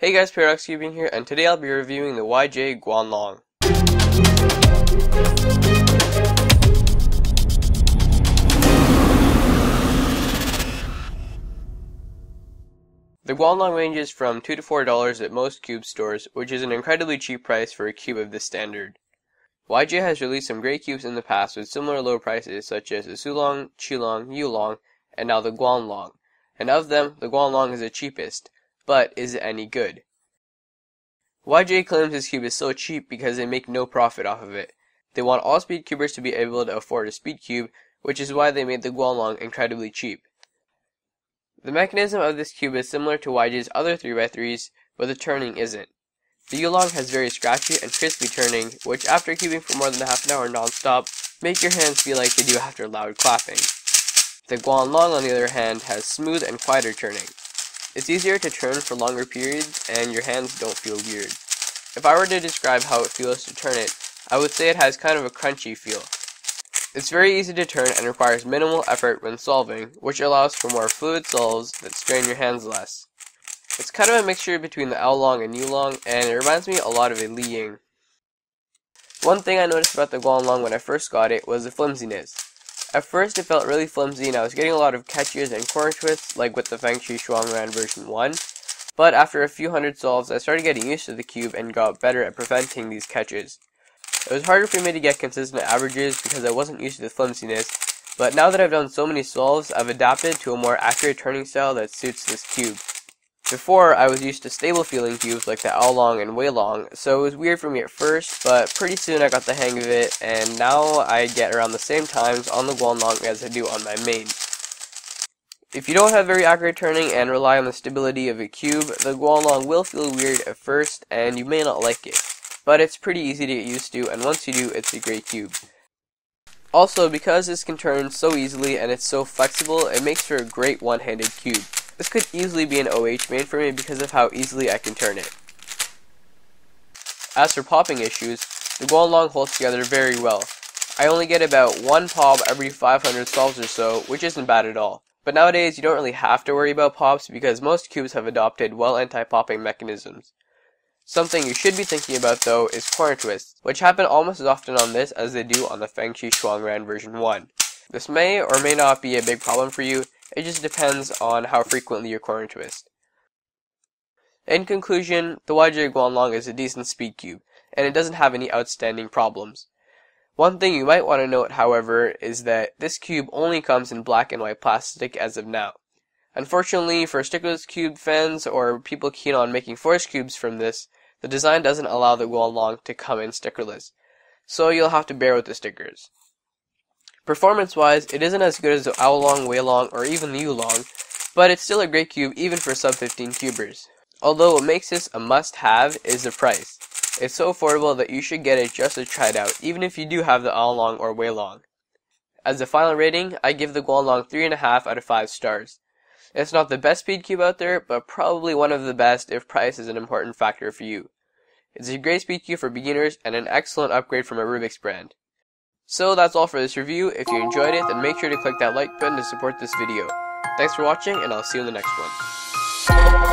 Hey guys, Paradox Cubing here, and today I'll be reviewing the YJ GuanLong. The GuanLong ranges from $2 to $4 at most cube stores, which is an incredibly cheap price for a cube of this standard. YJ has released some great cubes in the past with similar low prices such as the Sulong, Qilong, Yulong, and now the GuanLong. And of them, the GuanLong is the cheapest. But is it any good? YJ claims his cube is so cheap because they make no profit off of it. They want all speed cubers to be able to afford a speed cube, which is why they made the GuanLong incredibly cheap. The mechanism of this cube is similar to YJ's other 3x3s, but the turning isn't. The Yulong has very scratchy and crispy turning, which after cubing for more than half an hour non-stop, make your hands feel like they do after loud clapping. The GuanLong on the other hand has smooth and quieter turning. It's easier to turn for longer periods, and your hands don't feel weird. If I were to describe how it feels to turn it, I would say it has kind of a crunchy feel. It's very easy to turn and requires minimal effort when solving, which allows for more fluid solves that strain your hands less. It's kind of a mixture between the L-long and U-long, and it reminds me a lot of a Li-Ying. One thing I noticed about the GuanLong when I first got it was the flimsiness. At first it felt really flimsy and I was getting a lot of catches and corner twists like with the Fengqi Shuangran version 1, but after a few hundred solves I started getting used to the cube and got better at preventing these catches. It was harder for me to get consistent averages because I wasn't used to the flimsiness, but now that I've done so many solves, I've adapted to a more accurate turning style that suits this cube. Before, I was used to stable feeling cubes like the L-long and Wei-long, so it was weird for me at first, but pretty soon I got the hang of it, and now I get around the same times on the GuanLong as I do on my main. If you don't have very accurate turning and rely on the stability of a cube, the GuanLong will feel weird at first, and you may not like it. But it's pretty easy to get used to, and once you do, it's a great cube. Also, because this can turn so easily and it's so flexible, it makes for a great one-handed cube. This could easily be an OH main for me because of how easily I can turn it. As for popping issues, the GuanLong holds together very well. I only get about one pop every 500 solves or so, which isn't bad at all. But nowadays, you don't really have to worry about pops because most cubes have adopted well anti-popping mechanisms. Something you should be thinking about though is corner twists, which happen almost as often on this as they do on the Fengqi Shuangran version 1. This may or may not be a big problem for you, it just depends on how frequently you corner twist. In conclusion, the YJ GuanLong is a decent speed cube, and it doesn't have any outstanding problems. One thing you might want to note, however, is that this cube only comes in black and white plastic as of now. Unfortunately, for stickerless cube fans or people keen on making force cubes from this, the design doesn't allow the GuanLong to come in stickerless, so you'll have to bear with the stickers. Performance-wise, it isn't as good as the L-long, Wei-long, or even the U-long, but it's still a great cube even for sub-15 cubers. Although what makes this a must-have is the price. It's so affordable that you should get it just to try it out, even if you do have the L-long or Wei-long. As a final rating, I give the GuanLong 3.5 out of 5 stars. It's not the best speed cube out there, but probably one of the best if price is an important factor for you. It's a great speed cube for beginners and an excellent upgrade from a Rubik's brand. So that's all for this review. If you enjoyed it, then make sure to click that like button to support this video. Thanks for watching, and I'll see you in the next one.